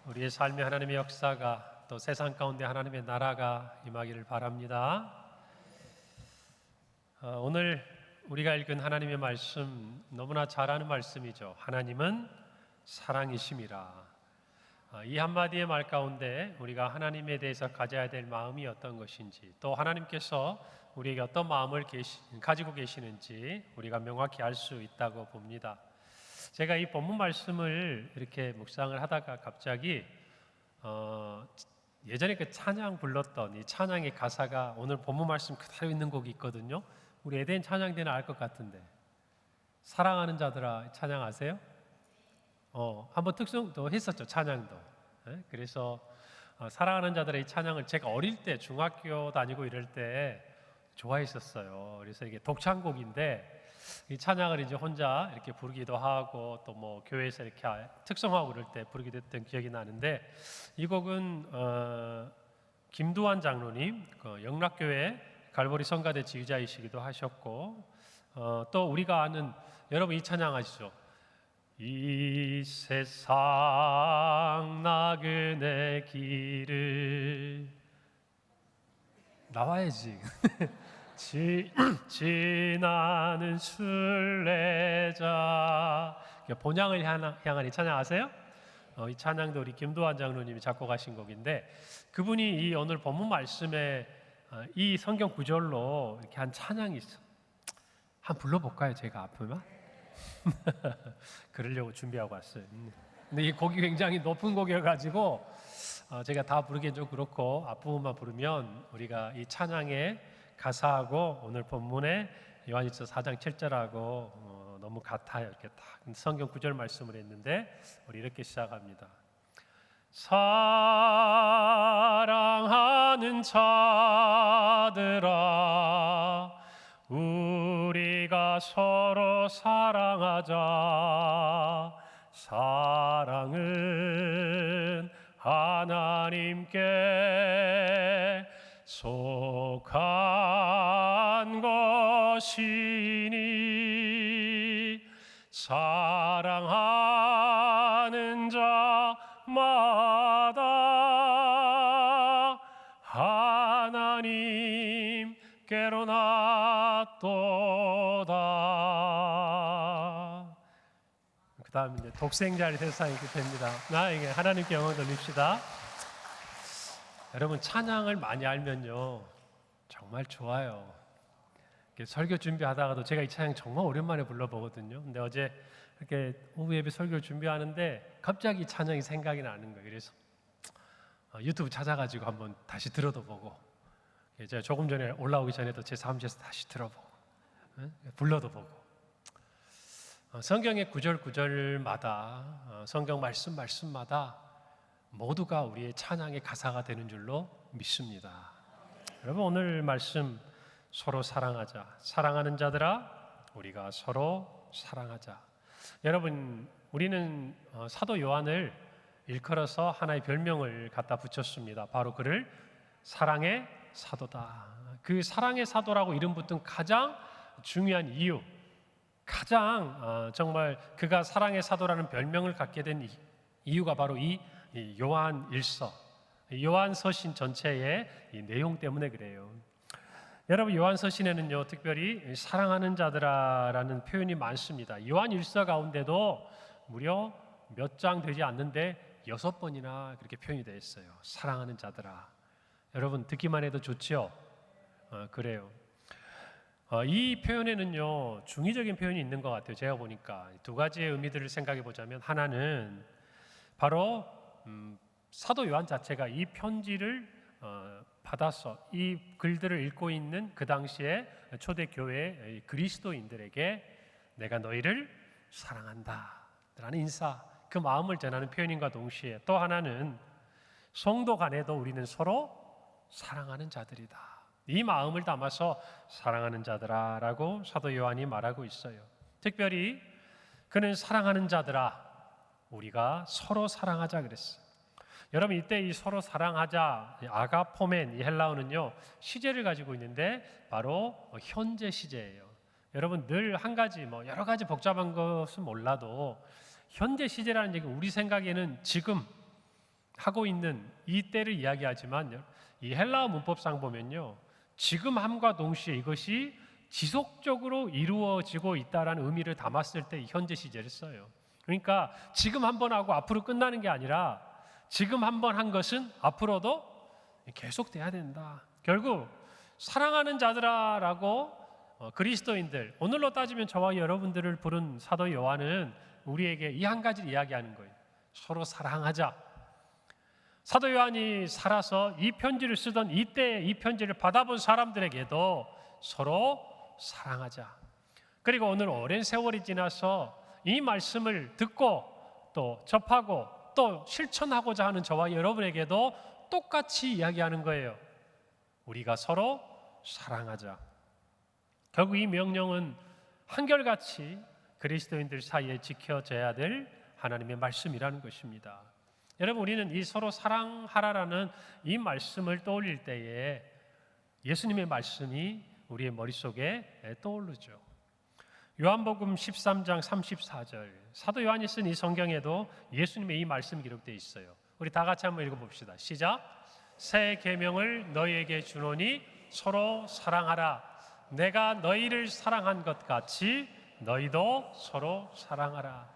우리의 삶에 하나님의 역사가 또 세상 가운데 하나님의 나라가 임하기를 바랍니다. 오늘 우리가 읽은 하나님의 말씀 너무나 잘 아는 말씀이죠. 하나님은 사랑이심이라. 이 한마디의 말 가운데 우리가 하나님에 대해서 가져야 될 마음이 어떤 것인지, 또 하나님께서 우리에게 어떤 마음을 가지고 계시는지 우리가 명확히 알 수 있다고 봅니다. 제가 이 본문 말씀을 이렇게 묵상을 하다가 갑자기 예전에 그 찬양 불렀던 이 찬양의 가사가 오늘 본문 말씀 그대로 있는 곡이 있거든요. 우리 에덴 찬양대는 알 것 같은데, 사랑하는 자들아 찬양 아세요? 한번 특성도 했었죠, 찬양도. 그래서 사랑하는 자들의 이 찬양을 제가 어릴 때 중학교 다니고 이럴 때 좋아했었어요. 그래서 이게 독창곡인데 이 찬양을 이제 혼자 이렇게 부르기도 하고 또 뭐 교회에서 이렇게 특성하고 그럴 때 부르기도 했던 기억이 나는데, 이 곡은 김두환 장로님, 영락교회 갈보리 성가대 지휘자이시기도 하셨고, 또 우리가 아는, 여러분 이 찬양 아시죠? 이 세상 나그네 길을 나와야지 지나는 순례자, 본향을 향한 이 찬양 아세요? 이 찬양도 우리 김도환 장로님이 작곡하신 곡인데, 그분이 이 오늘 본문 말씀에 이 성경 구절로 이렇게 한 찬양이 있어. 한번 불러볼까요? 제가 아프면? 그러려고 준비하고 왔어요. 근데 이 곡이 굉장히 높은 곡이어가지고 제가 다 부르기엔 좀 그렇고 앞부분만 부르면 우리가 이 찬양의 가사하고 오늘 본문의 요한일서 4장 7절하고 너무 같아요. 이렇게 딱 성경 구절 말씀을 했는데 우리 이렇게 시작합니다. 사랑하는 자들아 우리가 서로 사랑하자. 사랑은 하나님께 속한 것이니 사랑하는 자마다 하나님께로 낫도다. 그 다음 이제 독생자의 세상이 이렇게 됩니다. 이게 하나님께 영광 돌립시다. 여러분 찬양을 많이 알면요 정말 좋아요. 설교 준비하다가도 제가 이 찬양 정말 오랜만에 불러보거든요. 근데 어제 이렇게 오후 예배 설교를 준비하는데 갑자기 이 찬양이 생각이 나는 거예요. 그래서 유튜브 찾아가지고 한번 다시 들어도 보고, 제가 조금 전에 올라오기 전에도 제 사무실에서 다시 들어보고 불러도 보고, 성경의 구절 구절마다 성경 말씀마다 모두가 우리의 찬양의 가사가 되는 줄로 믿습니다. 여러분 오늘 말씀 서로 사랑하자. 사랑하는 자들아 우리가 서로 사랑하자. 여러분 우리는 사도 요한을 일컬어서 하나의 별명을 갖다 붙였습니다. 바로 그를 사랑의 사도다. 그 사랑의 사도라고 이름 붙은 가장 중요한 이유, 가장 정말 그가 사랑의 사도라는 별명을 갖게 된 이유가 바로 이 요한일서, 요한서신 전체의 이 내용 때문에 그래요. 여러분 요한서신에는요 특별히 사랑하는 자들아라는 표현이 많습니다. 요한일서 가운데도 무려 몇 장 되지 않는데 6번이나 그렇게 표현이 되어 있어요. 사랑하는 자들아. 여러분 듣기만 해도 좋죠? 그래요. 이 표현에는요 중의적인 표현이 있는 것 같아요. 제가 보니까 두 가지의 의미들을 생각해 보자면, 하나는 바로 사도 요한 자체가 이 편지를 받아서 이 글들을 읽고 있는 그 당시에 초대교회 그리스도인들에게 내가 너희를 사랑한다 라는 인사, 그 마음을 전하는 표현인과 동시에 또 하나는 성도 간에도 우리는 서로 사랑하는 자들이다, 이 마음을 담아서 사랑하는 자들아 라고 사도 요한이 말하고 있어요. 특별히 그는 사랑하는 자들아 우리가 서로 사랑하자 그랬어요. 여러분 이때 이 서로 사랑하자, 아가포멘, 이 헬라어는요 시제를 가지고 있는데 바로 현재 시제예요. 여러분 늘 한 가지 여러 가지 복잡한 것은 몰라도 현재 시제라는 얘기는 우리 생각에는 지금 하고 있는 이 때를 이야기하지만 이 헬라어 문법상 보면요, 지금함과 동시에 이것이 지속적으로 이루어지고 있다라는 의미를 담았을 때 현재 시제를 써요. 그러니까 지금 한 번 하고 앞으로 끝나는 게 아니라 지금 한 번 한 것은 앞으로도 계속돼야 된다. 결국 사랑하는 자들아라고 그리스도인들, 오늘로 따지면 저와 여러분들을 부른 사도 요한은 우리에게 이 한 가지를 이야기하는 거예요. 서로 사랑하자. 사도 요한이 살아서 이 편지를 쓰던 이때 이 편지를 받아본 사람들에게도 서로 사랑하자. 그리고 오늘 오랜 세월이 지나서 이 말씀을 듣고 또 접하고 또 실천하고자 하는 저와 여러분에게도 똑같이 이야기하는 거예요. 우리가 서로 사랑하자. 결국 이 명령은 한결같이 그리스도인들 사이에 지켜져야 될 하나님의 말씀이라는 것입니다. 여러분, 우리는 이 서로 사랑하라라는 이 말씀을 떠올릴 때에 예수님의 말씀이 우리의 머릿속에 떠오르죠. 요한복음 13장 34절, 사도 요한이 쓴 이 성경에도 예수님의 이 말씀이 기록되어 있어요. 우리 다 같이 한번 읽어봅시다. 시작. 새 계명을 너희에게 주노니 서로 사랑하라. 내가 너희를 사랑한 것 같이 너희도 서로 사랑하라.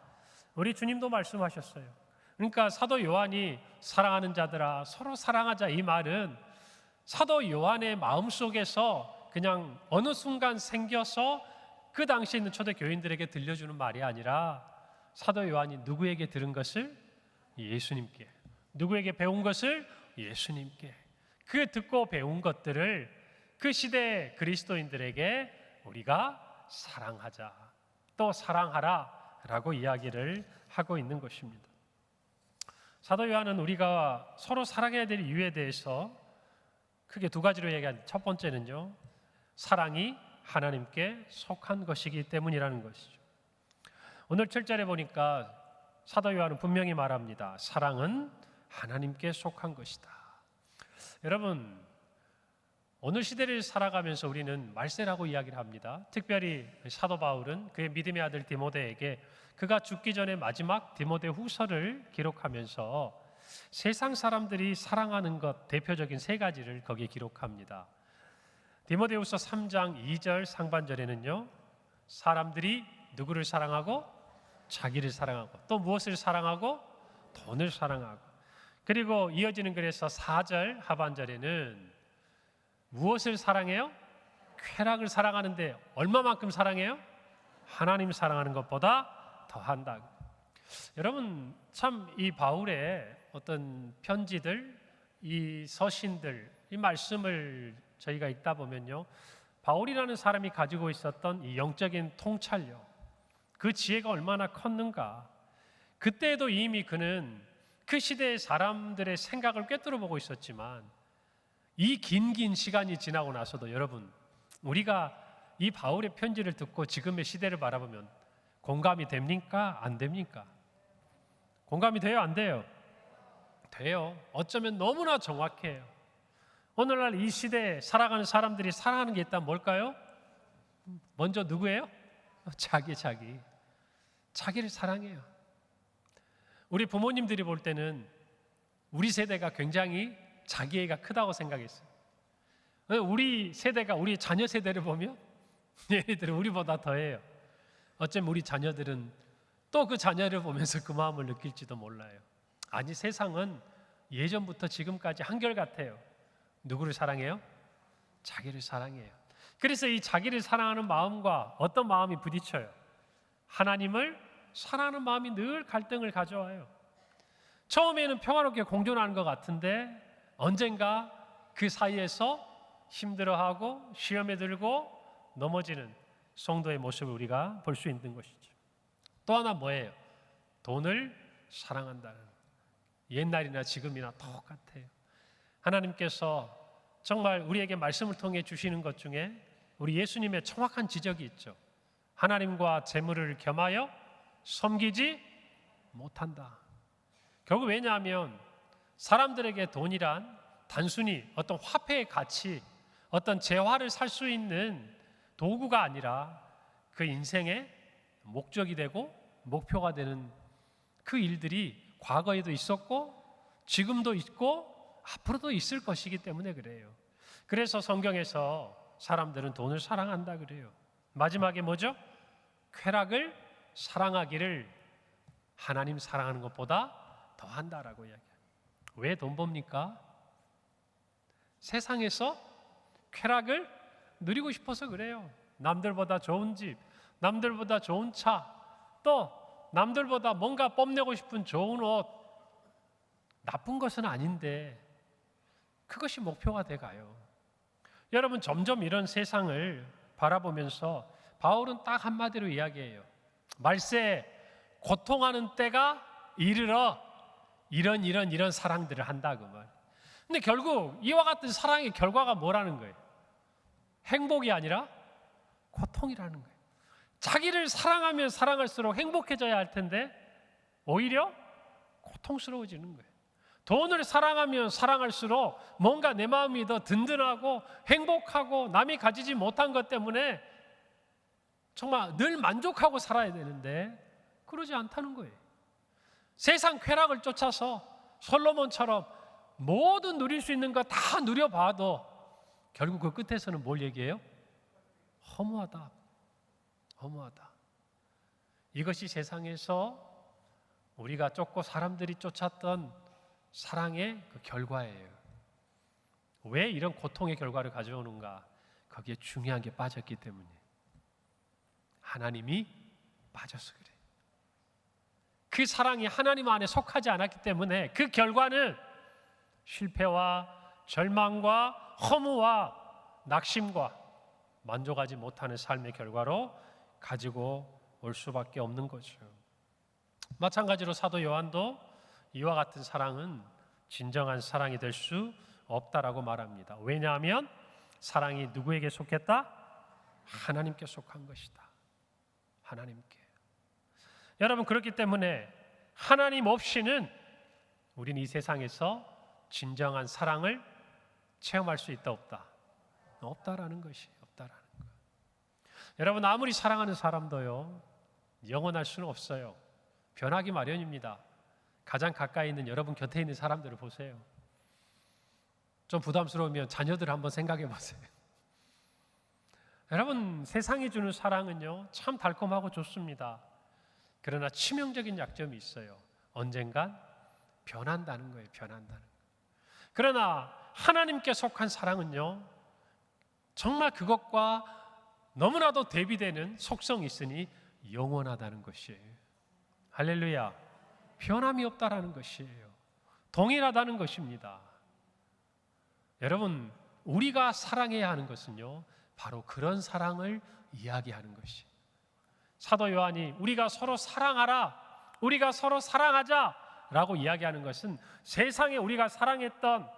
우리 주님도 말씀하셨어요. 그러니까 사도 요한이 사랑하는 자들아 서로 사랑하자, 이 말은 사도 요한의 마음속에서 그냥 어느 순간 생겨서 그 당시에 있는 초대교인들에게 들려주는 말이 아니라 사도 요한이 누구에게 들은 것을? 예수님께. 누구에게 배운 것을? 예수님께. 그 듣고 배운 것들을 그 시대 그리스도인들에게 우리가 사랑하자, 또 사랑하라 라고 이야기를 하고 있는 것입니다. 사도 요한은 우리가 서로 사랑해야 될 이유에 대해서 크게 두 가지로 얘기합니다. 첫 번째는요, 사랑이 하나님께 속한 것이기 때문이라는 것이죠. 오늘 7절에 보니까 사도 요한은 분명히 말합니다. 사랑은 하나님께 속한 것이다. 여러분, 오늘 시대를 살아가면서 우리는 말세라고 이야기를 합니다. 특별히 사도 바울은 그의 믿음의 아들 디모데에게 그가 죽기 전에 마지막 디모데 후서를 기록하면서 세상 사람들이 사랑하는 것 대표적인 세 가지를 거기에 기록합니다. 디모데후서 3장 2절 상반절에는요, 사람들이 누구를 사랑하고? 자기를 사랑하고, 또 무엇을 사랑하고? 돈을 사랑하고. 그리고 이어지는 글에서 4절 하반절에는 무엇을 사랑해요? 쾌락을 사랑하는데 얼마만큼 사랑해요? 하나님 사랑하는 것보다 더한다. 여러분, 참 이 바울의 어떤 편지들, 이 서신들, 이 말씀을 저희가 읽다 보면요, 바울이라는 사람이 가지고 있었던 이 영적인 통찰력, 그 지혜가 얼마나 컸는가. 그때에도 이미 그는 그 시대의 사람들의 생각을 꿰뚫어 보고 있었지만 이 긴 시간이 지나고 나서도 여러분, 우리가 이 바울의 편지를 듣고 지금의 시대를 바라보면 공감이 됩니까? 안 됩니까? 공감이 돼요? 안 돼요? 돼요. 어쩌면 너무나 정확해요. 오늘날 이 시대에 살아가는 사람들이 사랑하는 게 있다면 뭘까요? 먼저 누구예요? 자기를 사랑해요. 우리 부모님들이 볼 때는 우리 세대가 굉장히 자기애가 크다고 생각했어요. 우리 세대가 우리 자녀 세대를 보면 얘네들은 우리보다 더해요. 어쩌면 우리 자녀들은 또 그 자녀를 보면서 그 마음을 느낄지도 몰라요. 아니, 세상은 예전부터 지금까지 한결같아요. 누구를 사랑해요? 자기를 사랑해요. 그래서 이 자기를 사랑하는 마음과 어떤 마음이 부딪혀요? 하나님을 사랑하는 마음이 늘 갈등을 가져와요. 처음에는 평화롭게 공존하는 것 같은데 언젠가 그 사이에서 힘들어하고 시험에 들고 넘어지는 성도의 모습을 우리가 볼 수 있는 것이죠. 또 하나 뭐예요? 돈을 사랑한다는, 옛날이나 지금이나 똑같아요. 하나님께서 정말 우리에게 말씀을 통해 주시는 것 중에 우리 예수님의 정확한 지적이 있죠. 하나님과 재물을 겸하여 섬기지 못한다. 결국 왜냐하면 사람들에게 돈이란 단순히 어떤 화폐의 가치, 어떤 재화를 살 수 있는 도구가 아니라 그 인생의 목적이 되고 목표가 되는 그 일들이 과거에도 있었고 지금도 있고 앞으로도 있을 것이기 때문에 그래요. 그래서 성경에서 사람들은 돈을 사랑한다 그래요. 마지막에 뭐죠? 쾌락을 사랑하기를 하나님 사랑하는 것보다 더한다라고 이야기해요. 왜 돈 법니까? 세상에서 쾌락을 누리고 싶어서 그래요. 남들보다 좋은 집, 남들보다 좋은 차, 또 남들보다 뭔가 뽐내고 싶은 좋은 옷, 나쁜 것은 아닌데 그것이 목표가 돼가요. 여러분, 점점 이런 세상을 바라보면서 바울은 딱 한마디로 이야기해요. 말세 고통하는 때가 이르러 이런 사랑들을 한다 그 말. 근데 결국 이와 같은 사랑의 결과가 뭐라는 거예요? 행복이 아니라 고통이라는 거예요. 자기를 사랑하면 사랑할수록 행복해져야 할 텐데 오히려 고통스러워지는 거예요. 돈을 사랑하면 사랑할수록 뭔가 내 마음이 더 든든하고 행복하고 남이 가지지 못한 것 때문에 정말 늘 만족하고 살아야 되는데 그러지 않다는 거예요. 세상 쾌락을 쫓아서 솔로몬처럼 모든 누릴 수 있는 거 다 누려봐도 결국 그 끝에서는 뭘 얘기해요? 허무하다. 허무하다. 이것이 세상에서 우리가 쫓고 사람들이 쫓았던 사랑의 그 결과예요. 왜 이런 고통의 결과를 가져오는가? 거기에 중요한 게 빠졌기 때문에. 하나님이 빠져서 그래. 그 사랑이 하나님 안에 속하지 않았기 때문에 그 결과는 실패와 절망과 허무와 낙심과 만족하지 못하는 삶의 결과로 가지고 올 수밖에 없는 거죠. 마찬가지로 사도 요한도 이와 같은 사랑은 진정한 사랑이 될 수 없다라고 말합니다. 왜냐하면 사랑이 누구에게 속했다? 하나님께 속한 것이다. 하나님께. 여러분, 그렇기 때문에 하나님 없이는 우리는 이 세상에서 진정한 사랑을 체험할 수 있다 없다? 없다라는 것이 없다라는 거. 여러분, 아무리 사랑하는 사람도요 영원할 수는 없어요. 변하기 마련입니다. 가장 가까이 있는 여러분 곁에 있는 사람들을 보세요. 좀 부담스러우면 자녀들 한번 생각해 보세요. 여러분, 세상이 주는 사랑은요 참 달콤하고 좋습니다. 그러나 치명적인 약점이 있어요. 언젠간 변한다는 거예요. 변한다는 거. 그러나 하나님께 속한 사랑은요 정말 그것과 너무나도 대비되는 속성이 있으니 영원하다는 것이에요. 할렐루야. 변함이 없다라는 것이에요. 동일하다는 것입니다. 여러분, 우리가 사랑해야 하는 것은요 바로 그런 사랑을 이야기하는 것이에요. 사도 요한이 우리가 서로 사랑하라, 우리가 서로 사랑하자라고 이야기하는 것은 세상에 우리가 사랑했던,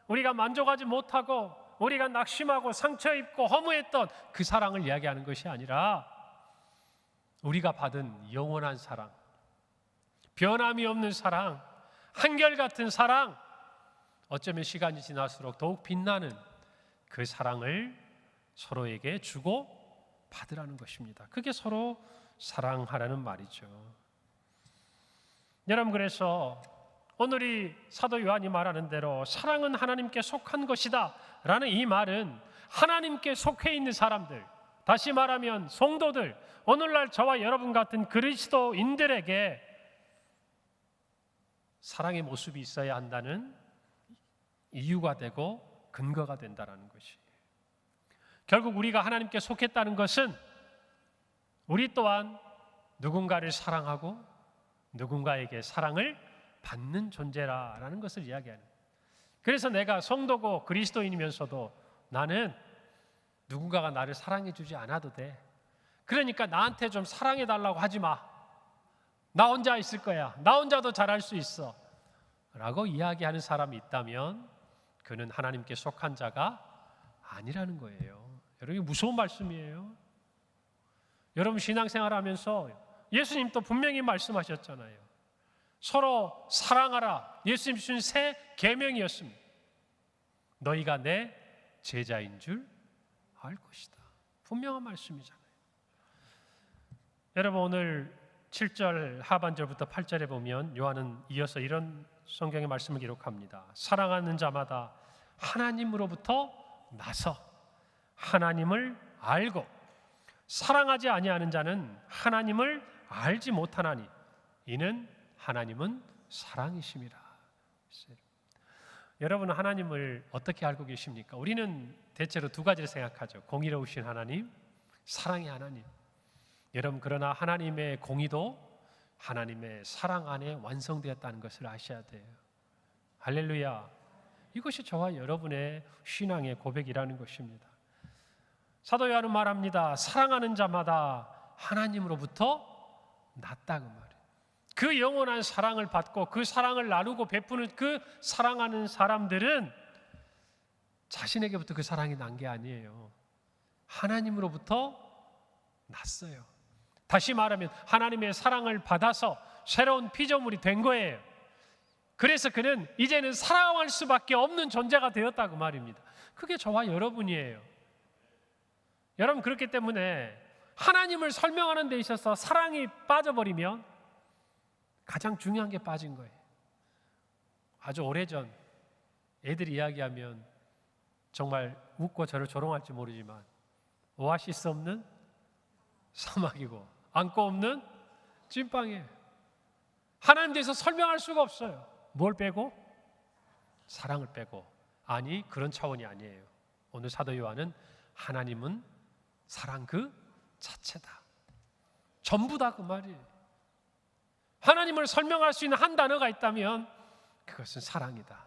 우리가 만족하지 못하고 우리가 낙심하고 상처 입고 허무했던 그 사랑을 이야기하는 것이 아니라 우리가 받은 영원한 사랑, 변함이 없는 사랑, 한결같은 사랑, 어쩌면 시간이 지날수록 더욱 빛나는 그 사랑을 서로에게 주고 받으라는 것입니다. 그게 서로 사랑하라는 말이죠. 여러분, 그래서 오늘 이 사도 요한이 말하는 대로 사랑은 하나님께 속한 것이다 라는 이 말은 하나님께 속해 있는 사람들, 다시 말하면 성도들, 오늘날 저와 여러분 같은 그리스도인들에게 사랑의 모습이 있어야 한다는 이유가 되고 근거가 된다는 것이. 결국 우리가 하나님께 속했다는 것은 우리 또한 누군가를 사랑하고 누군가에게 사랑을 받는 존재라는 것을 이야기하는. 그래서 내가 성도고 그리스도인이면서도 나는 누군가가 나를 사랑해 주지 않아도 돼. 그러니까 나한테 좀 사랑해 달라고 하지 마. 나 혼자 있을 거야. 나 혼자도 잘할 수 있어. 라고 이야기하는 사람이 있다면 그는 하나님께 속한 자가 아니라는 거예요. 여러분, 무서운 말씀이에요. 여러분, 신앙생활 하면서 예수님도 분명히 말씀하셨잖아요. 서로 사랑하라. 예수님 주신 새 계명이었습니다. 너희가 내 제자인 줄 알 것이다. 분명한 말씀이잖아요. 여러분, 오늘 7절 하반절부터 8절에 보면 요한은 이어서 이런 성경의 말씀을 기록합니다. 사랑하는 자마다 하나님으로부터 나서 하나님을 알고 사랑하지 아니하는 자는 하나님을 알지 못하나니 이는 하나님은 사랑이심이라. 여러분 하나님을 어떻게 알고 계십니까? 우리는 대체로 두 가지를 생각하죠. 공의로우신 하나님, 사랑의 하나님. 여러분 그러나 하나님의 공의도 하나님의 사랑 안에 완성되었다는 것을 아셔야 돼요. 할렐루야. 이것이 저와 여러분의 신앙의 고백이라는 것입니다. 사도 요한은 말합니다. 사랑하는 자마다 하나님으로부터 났다 그 말이에요. 그 영원한 사랑을 받고 그 사랑을 나누고 베푸는 그 사랑하는 사람들은 자신에게부터 그 사랑이 난 게 아니에요. 하나님으로부터 났어요. 다시 말하면 하나님의 사랑을 받아서 새로운 피조물이 된 거예요. 그래서 그는 이제는 사랑할 수밖에 없는 존재가 되었다 그 말입니다. 그게 저와 여러분이에요. 여러분 그렇기 때문에 하나님을 설명하는 데 있어서 사랑이 빠져버리면 가장 중요한 게 빠진 거예요. 아주 오래전 애들이 이야기하면 정말 웃고 저를 조롱할지 모르지만 오아시스 없는 사막이고 안고 없는 찐빵이에요. 하나님 대해서 설명할 수가 없어요. 뭘 빼고? 사랑을 빼고. 아니 그런 차원이 아니에요. 오늘 사도 요한은 하나님은 사랑 그 자체다. 전부다 그 말이에요. 하나님을 설명할 수 있는 한 단어가 있다면 그것은 사랑이다.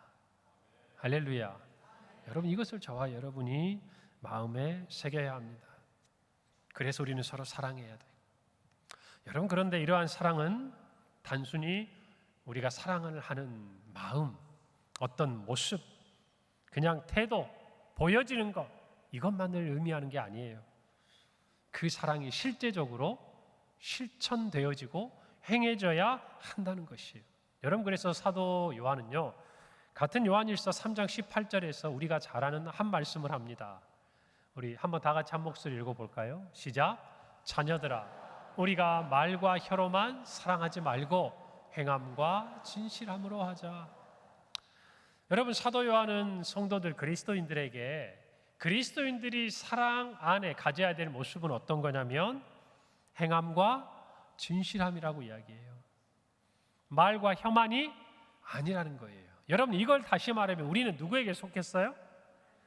할렐루야. 여러분 이것을 저와 여러분이 마음에 새겨야 합니다. 그래서 우리는 서로 사랑해야 돼요. 여러분 그런데 이러한 사랑은 단순히 우리가 사랑을 하는 마음, 어떤 모습, 그냥 태도, 보여지는 것 이것만을 의미하는 게 아니에요. 그 사랑이 실제적으로 실천되어지고 행해져야 한다는 것이에요. 여러분 그래서 사도 요한은요 같은 요한일서 3장 18절에서 우리가 잘 아는 한 말씀을 합니다. 우리 한번 다 같이 한 목소리 읽어볼까요? 시작. 자녀들아 우리가 말과 혀로만 사랑하지 말고 행함과 진실함으로 하자. 여러분 사도 요한은 성도들 그리스도인들에게 그리스도인들이 사랑 안에 가져야 될 모습은 어떤 거냐면 행함과 진실함이라고 이야기해요. 말과 혀만이 아니라는 거예요. 여러분 이걸 다시 말하면 우리는 누구에게 속했어요?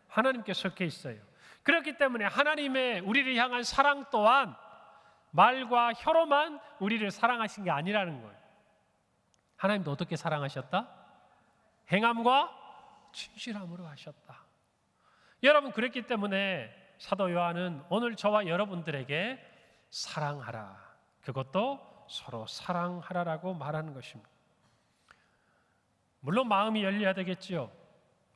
하나님께 속해 있어요. 그렇기 때문에 하나님의 우리를 향한 사랑 또한 말과 혀로만 우리를 사랑하신 게 아니라는 거예요. 하나님도 어떻게 사랑하셨다? 행함과 진실함으로 하셨다. 여러분 그랬기 때문에 사도 요한은 오늘 저와 여러분들에게 사랑하라. 그것도 서로 사랑하라라고 말하는 것입니다. 물론 마음이 열려야 되겠지요.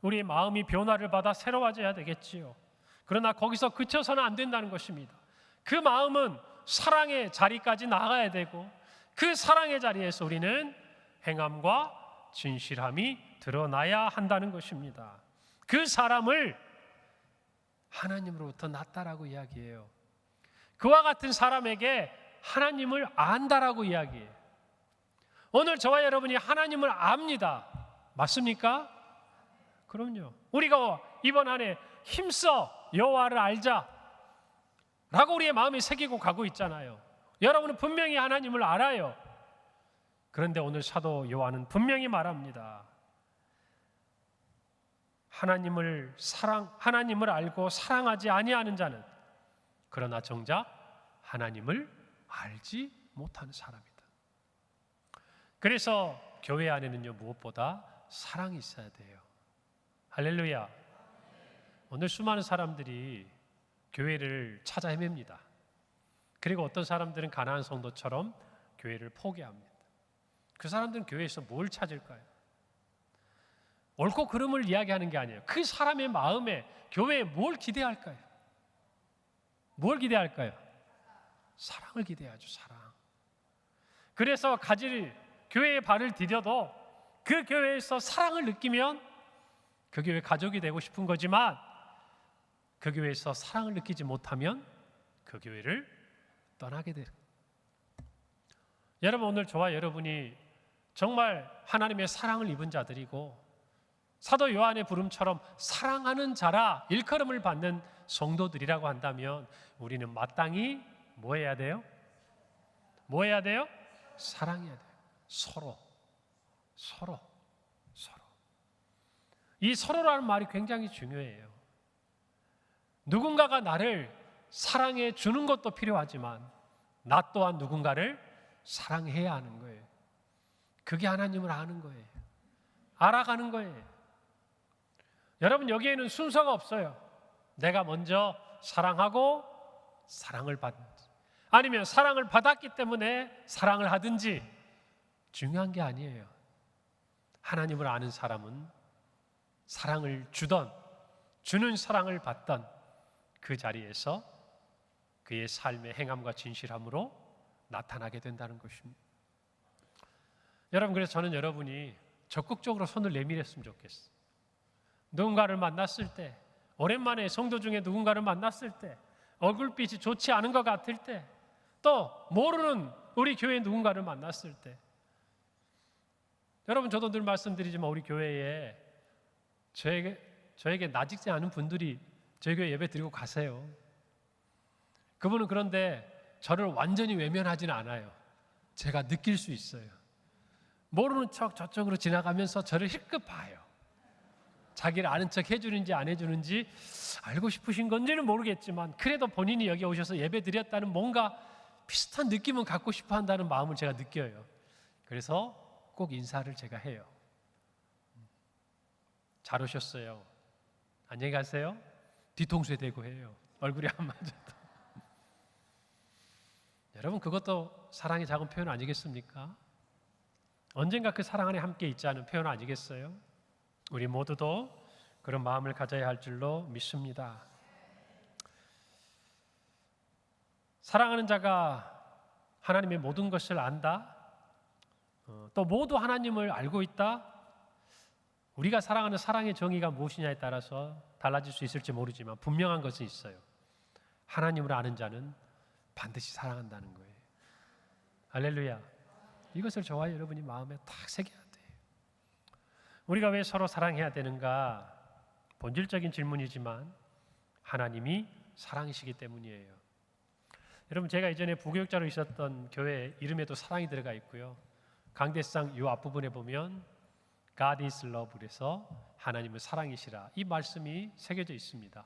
우리의 마음이 변화를 받아 새로워져야 되겠지요. 그러나 거기서 그쳐서는 안 된다는 것입니다. 그 마음은 사랑의 자리까지 나가야 되고 그 사랑의 자리에서 우리는 행함과 진실함이 드러나야 한다는 것입니다. 그 사람을 하나님으로부터 났다라고 이야기해요. 그와 같은 사람에게 하나님을 안다라고 이야기해요. 오늘 저와 여러분이 하나님을 압니다. 맞습니까? 그럼요. 우리가 이번 한 해 힘써 여호와를 알자 라고 우리의 마음에 새기고 가고 있잖아요. 여러분은 분명히 하나님을 알아요. 그런데 오늘 사도 요한은 분명히 말합니다. 하나님을 알고 사랑하지 아니하는 자는 그러나 정작 하나님을 알지 못하는 사람이다. 그래서 교회 안에는요 무엇보다 사랑이 있어야 돼요. 할렐루야. 오늘 수많은 사람들이 교회를 찾아 헤맵니다. 그리고 어떤 사람들은 가나안 성도처럼 교회를 포기합니다. 그 사람들은 교회에서 뭘 찾을까요? 옳고 그름을 이야기하는 게 아니에요. 그 사람의 마음에 교회에 뭘 기대할까요? 뭘 기대할까요? 사랑을 기대하죠. 사랑. 그래서 교회에 발을 디뎌도 그 교회에서 사랑을 느끼면 그 교회 가족이 되고 싶은 거지만 그 교회에서 사랑을 느끼지 못하면 그 교회를 떠나게 돼요. 여러분 오늘 저와 여러분이 정말 하나님의 사랑을 입은 자들이고 사도 요한의 부름처럼 사랑하는 자라 일컬음을 받는 성도들이라고 한다면 우리는 마땅히 뭐 해야 돼요? 뭐 해야 돼요? 사랑해야 돼요. 서로. 이 서로라는 말이 굉장히 중요해요. 누군가가 나를 사랑해 주는 것도 필요하지만 나 또한 누군가를 사랑해야 하는 거예요. 그게 하나님을 아는 거예요. 알아가는 거예요. 여러분, 여기에는 순서가 없어요. 내가 먼저 사랑하고 사랑을 받는지, 아니면 사랑을 받았기 때문에 사랑을 하든지 중요한 게 아니에요. 하나님을 아는 사람은 사랑을 주는 사랑을 받던 그 자리에서 그의 삶의 행함과 진실함으로 나타나게 된다는 것입니다. 여러분, 그래서 저는 여러분이 적극적으로 손을 내밀었으면 좋겠어요. 누군가를 만났을 때, 오랜만에 성도 중에 누군가를 만났을 때, 얼굴빛이 좋지 않은 것 같을 때, 또 모르는 우리 교회 누군가를 만났을 때, 여러분, 저도 늘 말씀드리지만 우리 교회에 저에게 나직지 않은 분들이 저희 교회 예배 드리고 가세요. 그분은 그런데 저를 완전히 외면하지는 않아요. 제가 느낄 수 있어요. 모르는 척 저쪽으로 지나가면서 저를 힐끗 봐요. 자기를 아는 척 해주는지 안 해주는지 알고 싶으신 건지는 모르겠지만 그래도 본인이 여기 오셔서 예배 드렸다는 뭔가 비슷한 느낌은 갖고 싶어 한다는 마음을 제가 느껴요. 그래서 꼭 인사를 제가 해요. 잘 오셨어요. 안녕히 가세요. 뒤통수에 대고 해요. 얼굴이 안 맞아도. 여러분, 그것도 사랑의 작은 표현 아니겠습니까? 언젠가 그 사랑 안에 함께 있자는 표현 아니겠어요? 우리 모두도 그런 마음을 가져야 할 줄로 믿습니다. 사랑하는 자가 하나님의 모든 것을 안다. 또 모두 하나님을 알고 있다. 우리가 사랑하는 사랑의 정의가 무엇이냐에 따라서 달라질 수 있을지 모르지만 분명한 것은 있어요. 하나님을 아는 자는 반드시 사랑한다는 거예요. 할렐루야. 이것을 저와 여러분이 마음에 딱 새겨야 돼요. 우리가 왜 서로 사랑해야 되는가? 본질적인 질문이지만 하나님이 사랑이시기 때문이에요. 여러분, 제가 이전에 부교육자로 있었던 교회 이름에도 사랑이 들어가 있고요. 강대상 이 앞부분에 보면 God is love 그래서 하나님은 사랑이시라 이 말씀이 새겨져 있습니다.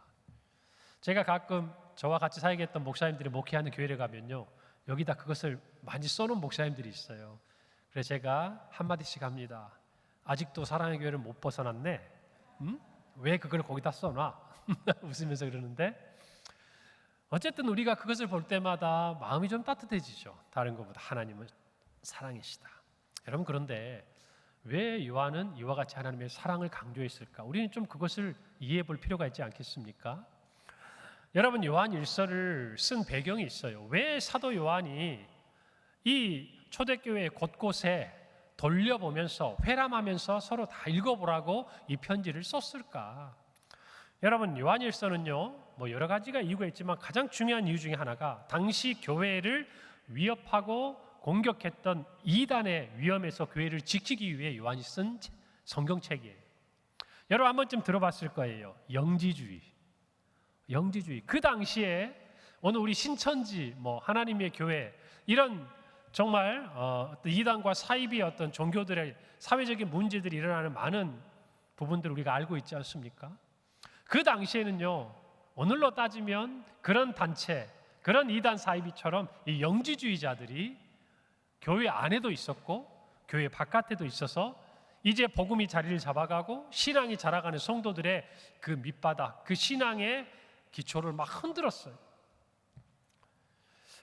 제가 가끔 저와 같이 사역했던 목사님들이 목회하는 교회를 가면요, 여기다 그것을 많이 써놓은 목사님들이 있어요. 그래서 제가 한마디씩 합니다. 아직도 사랑의 교회를 못 벗어났네? 왜 그걸 거기다 써놔? 웃으면서 그러는데, 어쨌든 우리가 그것을 볼 때마다 마음이 좀 따뜻해지죠. 다른 것보다 하나님은 사랑이시다. 여러분, 그런데 왜 요한은 이와 같이 하나님의 사랑을 강조했을까? 우리는 좀 그것을 이해해 볼 필요가 있지 않겠습니까? 여러분, 요한 일서를 쓴 배경이 있어요. 왜 사도 요한이 이 초대교회 곳곳에 돌려보면서 회람하면서 서로 다 읽어보라고 이 편지를 썼을까? 여러분, 요한일서는요, 뭐 여러 가지가 이유가 있지만 가장 중요한 이유 중에 하나가 당시 교회를 위협하고 공격했던 이단의 위험에서 교회를 지키기 위해 요한이 쓴 성경책이에요. 여러분, 한 번쯤 들어봤을 거예요. 영지주의. 그 당시에 오늘 우리 신천지, 뭐 하나님의 교회 이런 정말 이단과 사이비 어떤 종교들의 사회적인 문제들이 일어나는 많은 부분들을 우리가 알고 있지 않습니까? 그 당시에는요, 오늘로 따지면 그런 단체, 그런 이단 사이비처럼 이 영지주의자들이 교회 안에도 있었고 교회 바깥에도 있어서 이제 복음이 자리를 잡아가고 신앙이 자라가는 성도들의 그 밑바닥, 그 신앙의 기초를 막 흔들었어요.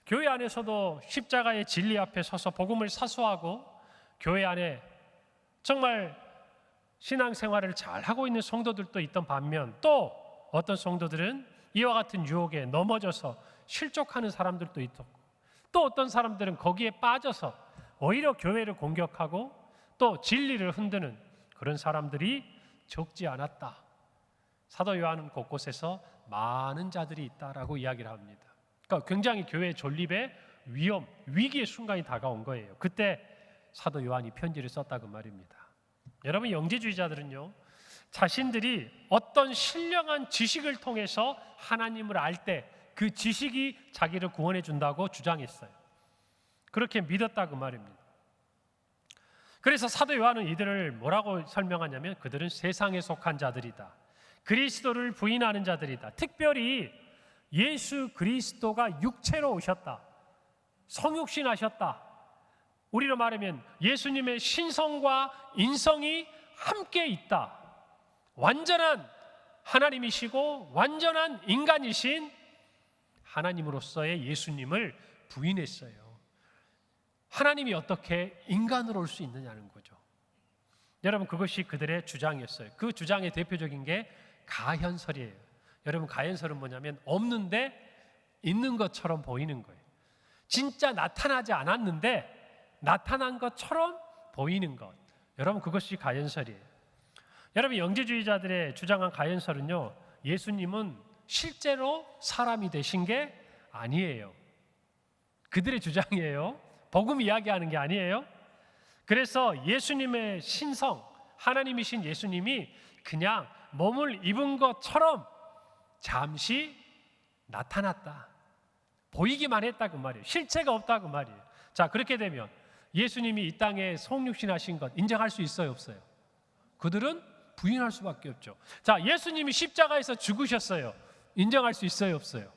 교회 안에서도 십자가의 진리 앞에 서서 복음을 사수하고 교회 안에 정말 신앙생활을 잘하고 있는 성도들도 있던 반면 또 어떤 성도들은 이와 같은 유혹에 넘어져서 실족하는 사람들도 있었고 또 어떤 사람들은 거기에 빠져서 오히려 교회를 공격하고 또 진리를 흔드는 그런 사람들이 적지 않았다. 사도 요한은 곳곳에서 많은 자들이 있다라고 이야기를 합니다. 그러니까 굉장히 교회 존립의 위험, 위기의 순간이 다가온 거예요. 그때 사도 요한이 편지를 썼다고 말입니다. 여러분, 영지주의자들은요, 자신들이 어떤 신령한 지식을 통해서 하나님을 알 때 그 지식이 자기를 구원해 준다고 주장했어요. 그렇게 믿었다고 말입니다. 그래서 사도 요한은 이들을 뭐라고 설명하냐면 그들은 세상에 속한 자들이다. 그리스도를 부인하는 자들이다. 특별히 예수 그리스도가 육체로 오셨다. 성육신하셨다. 우리로 말하면 예수님의 신성과 인성이 함께 있다. 완전한 하나님이시고 완전한 인간이신 하나님으로서의 예수님을 부인했어요. 하나님이 어떻게 인간으로 올 수 있느냐는 거죠. 여러분, 그것이 그들의 주장이었어요. 그 주장의 대표적인 게 가현설이에요. 여러분, 가현설은 뭐냐면 없는데 있는 것처럼 보이는 거예요. 진짜 나타나지 않았는데 나타난 것처럼 보이는 것. 여러분, 그것이 가현설이에요. 여러분, 영지주의자들의 주장한 가현설은요, 예수님은 실제로 사람이 되신 게 아니에요. 그들의 주장이에요. 복음 이야기하는 게 아니에요. 그래서 예수님의 신성, 하나님이신 예수님이 그냥 몸을 입은 것처럼 잠시 나타났다. 보이기만 했다고 말이에요. 실체가 없다고 말이에요. 자, 그렇게 되면 예수님이 이 땅에 성육신하신 것 인정할 수 있어요, 없어요? 그들은 부인할 수밖에 없죠. 자, 예수님이 십자가에서 죽으셨어요. 인정할 수 있어요, 없어요?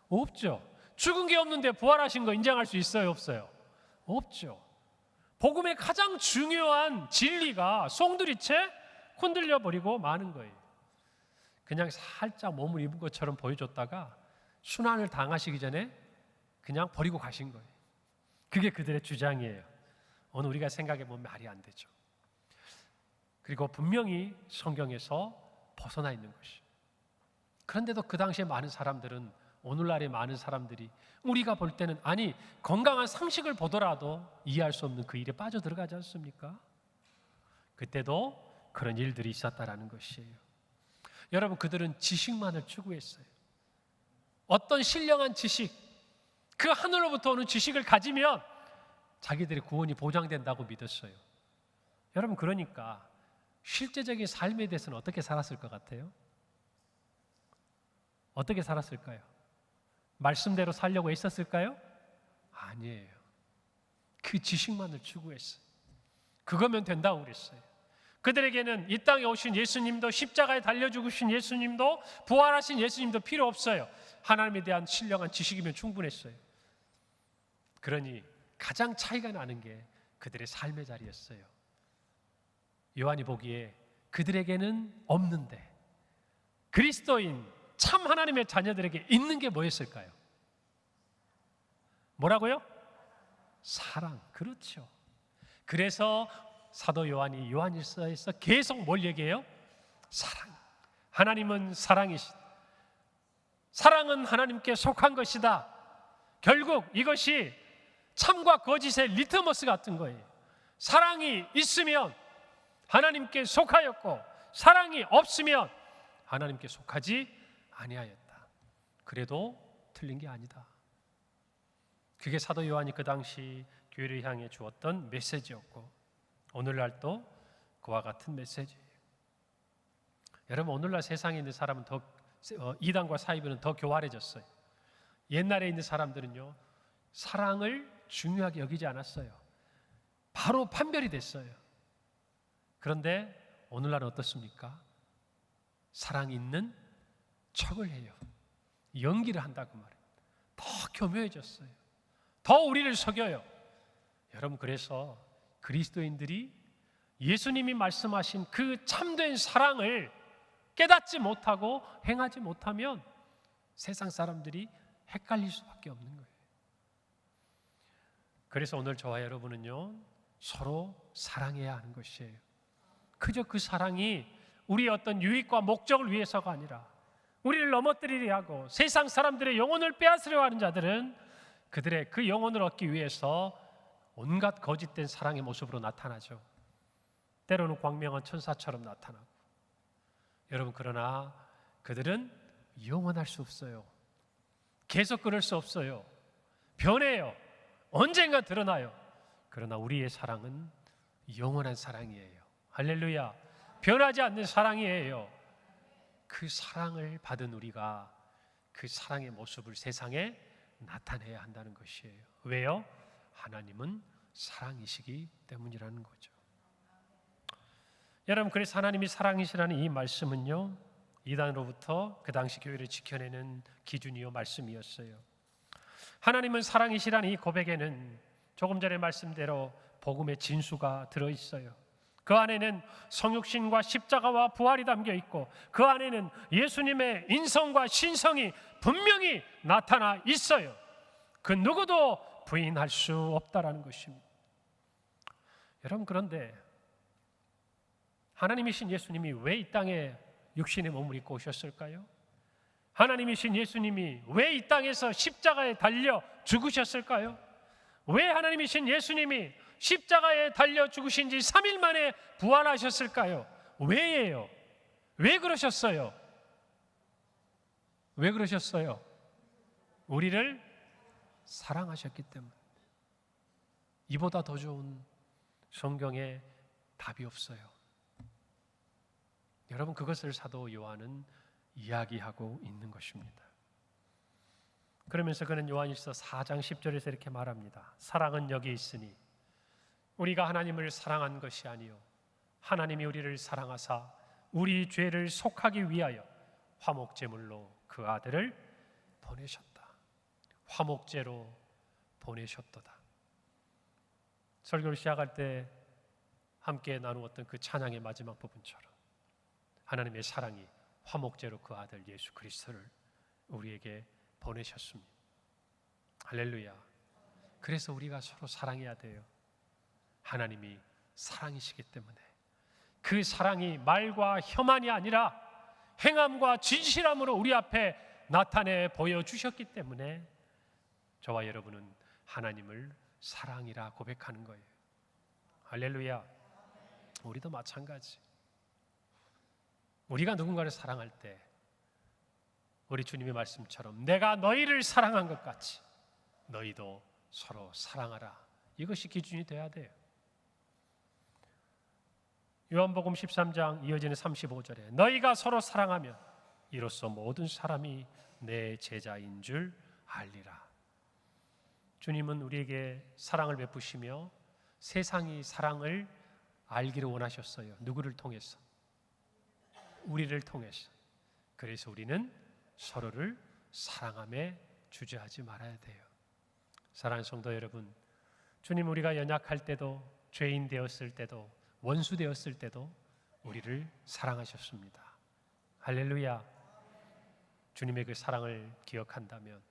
없죠. 죽은 게 없는데 부활하신 거 인정할 수 있어요, 없어요? 없죠. 복음의 가장 중요한 진리가 송두리째 흔들려 버리고 마는 거예요. 그냥 살짝 몸을 입은 것처럼 보여줬다가 순환을 당하시기 전에 그냥 버리고 가신 거예요. 그게 그들의 주장이에요. 오늘 우리가 생각해 보면 말이 안 되죠. 그리고 분명히 성경에서 벗어나 있는 것이. 그런데도 그 당시에 많은 사람들은, 오늘날의 많은 사람들이 우리가 볼 때는 아니 건강한 상식을 보더라도 이해할 수 없는 그 일에 빠져들어가지 않습니까? 그때도 그런 일들이 있었다라는 것이에요. 여러분, 그들은 지식만을 추구했어요. 어떤 신령한 지식, 그 하늘로부터 오는 지식을 가지면 자기들의 구원이 보장된다고 믿었어요. 여러분, 그러니까 실제적인 삶에 대해서는 어떻게 살았을 것 같아요? 어떻게 살았을까요? 말씀대로 살려고 했었을까요? 아니에요. 그 지식만을 추구했어요. 그거면 된다고 그랬어요. 그들에게는 이 땅에 오신 예수님도, 십자가에 달려 죽으신 예수님도, 부활하신 예수님도 필요 없어요. 하나님에 대한 신령한 지식이면 충분했어요. 그러니 가장 차이가 나는 게 그들의 삶의 자리였어요. 요한이 보기에 그들에게는 없는데 그리스도인 참 하나님의 자녀들에게 있는 게 뭐였을까요? 뭐라고요? 사랑. 그렇죠. 그래서 사도 요한이 요한일서에서 계속 뭘 얘기해요? 사랑. 하나님은 사랑이시다. 사랑은 하나님께 속한 것이다. 결국 이것이 참과 거짓의 리트머스 같은 거예요. 사랑이 있으면 하나님께 속하였고 사랑이 없으면 하나님께 속하지 아니하였다. 그래도 틀린 게 아니다. 그게 사도 요한이 그 당시 교회를 향해 주었던 메시지였고 오늘날도 그와 같은 메시지예요. 여러분, 오늘날 세상에 있는 사람은 더 이단과 사이비는 더 교활해졌어요. 옛날에 있는 사람들은요, 사랑을 중요하게 여기지 않았어요. 바로 판별이 됐어요. 그런데 오늘날은 어떻습니까? 사랑이 있는 척을 해요. 연기를 한다고 말해요. 더 교묘해졌어요. 더 우리를 속여요. 여러분, 그래서 그리스도인들이 예수님이 말씀하신 그 참된 사랑을 깨닫지 못하고 행하지 못하면 세상 사람들이 헷갈릴 수밖에 없는 거예요. 그래서 오늘 저와 여러분은요, 서로 사랑해야 하는 것이에요. 그저 그 사랑이 우리의 어떤 유익과 목적을 위해서가 아니라 우리를 넘어뜨리려 하고 세상 사람들의 영혼을 빼앗으려 하는 자들은 그들의 그 영혼을 얻기 위해서 온갖 거짓된 사랑의 모습으로 나타나죠. 때로는 광명한 천사처럼 나타나고. 여러분, 그러나 그들은 영원할 수 없어요. 계속 그럴 수 없어요. 변해요. 언젠가 드러나요. 그러나 우리의 사랑은 영원한 사랑이에요. 할렐루야. 변하지 않는 사랑이에요. 그 사랑을 받은 우리가 그 사랑의 모습을 세상에 나타내야 한다는 것이에요. 왜요? 하나님은 사랑이시기 때문이라는 거죠. 여러분, 그래서 하나님이 사랑이시라는 이 말씀은요, 이단으로부터 그 당시 교회를 지켜내는 기준이요 말씀이었어요. 하나님은 사랑이시라는 이 고백에는 조금 전에 말씀대로 복음의 진수가 들어있어요. 그 안에는 성육신과 십자가와 부활이 담겨 있고 그 안에는 예수님의 인성과 신성이 분명히 나타나 있어요. 그 누구도 부인할 수 없다라는 것입니다. 여러분, 그런데 하나님이신 예수님이 왜 이 땅에 육신의 몸을 입고 오셨을까요? 하나님이신 예수님이 왜 이 땅에서 십자가에 달려 죽으셨을까요? 왜 하나님이신 예수님이 십자가에 달려 죽으신 지 3일 만에 부활하셨을까요? 왜예요? 왜 그러셨어요? 왜 그러셨어요? 우리를 사랑하셨기 때문에. 이보다 더 좋은 성경에 답이 없어요. 여러분, 그것을 사도 요한은 이야기하고 있는 것입니다. 그러면서 그는 요한일서 4장 10절에서 이렇게 말합니다. 사랑은 여기 있으니 우리가 하나님을 사랑한 것이 아니요 하나님이 우리를 사랑하사 우리 죄를 속하기 위하여 화목제물로 그 아들을 보내셨다. 화목제로 보내셨도다. 설교를 시작할 때 함께 나누었던 그 찬양의 마지막 부분처럼 하나님의 사랑이 화목제로 그 아들 예수 그리스도를 우리에게 보내셨습니다. 할렐루야. 그래서 우리가 서로 사랑해야 돼요. 하나님이 사랑이시기 때문에 그 사랑이 말과 혀만이 아니라 행함과 진실함으로 우리 앞에 나타내 보여주셨기 때문에 저와 여러분은 하나님을 사랑이라 고백하는 거예요. 할렐루야. 우리도 마찬가지. 우리가 누군가를 사랑할 때 우리 주님의 말씀처럼 내가 너희를 사랑한 것 같이 너희도 서로 사랑하라. 이것이 기준이 돼야 돼요. 요한복음 13장 이어지는 35절에 너희가 서로 사랑하면 이로써 모든 사람이 내 제자인 줄 알리라. 주님은 우리에게 사랑을 베푸시며 세상이 사랑을 알기를 원하셨어요. 누구를 통해서? 우리를 통해서. 그래서 우리는 서로를 사랑함에 주저하지 말아야 돼요. 사랑하는 성도 여러분, 주님 우리가 연약할 때도 죄인 되었을 때도 원수 되었을 때도 우리를 사랑하셨습니다. 할렐루야. 주님의 그 사랑을 기억한다면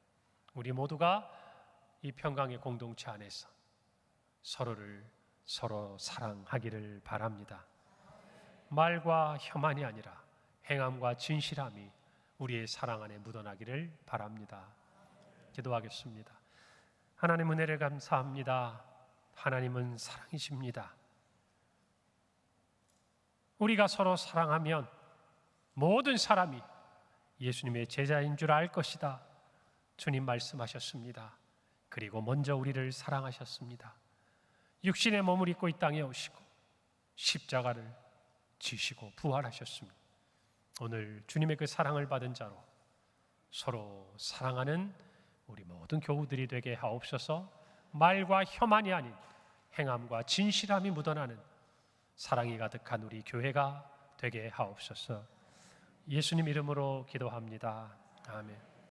우리 모두가 이 평강의 공동체 안에서 서로 사랑하기를 바랍니다. 말과 혀만이 아니라 행함과 진실함이 우리의 사랑 안에 묻어나기를 바랍니다. 기도하겠습니다. 하나님 은혜를 감사합니다. 하나님은 사랑이십니다. 우리가 서로 사랑하면 모든 사람이 예수님의 제자인 줄 알 것이다. 주님 말씀하셨습니다. 그리고 먼저 우리를 사랑하셨습니다. 육신의 몸을 입고 이 땅에 오시고 십자가를 지시고 부활하셨습니다. 오늘 주님의 그 사랑을 받은 자로 서로 사랑하는 우리 모든 교우들이 되게 하옵소서. 말과 혀만이 아닌 행함과 진실함이 묻어나는 사랑이 가득한 우리 교회가 되게 하옵소서. 예수님 이름으로 기도합니다. 아멘.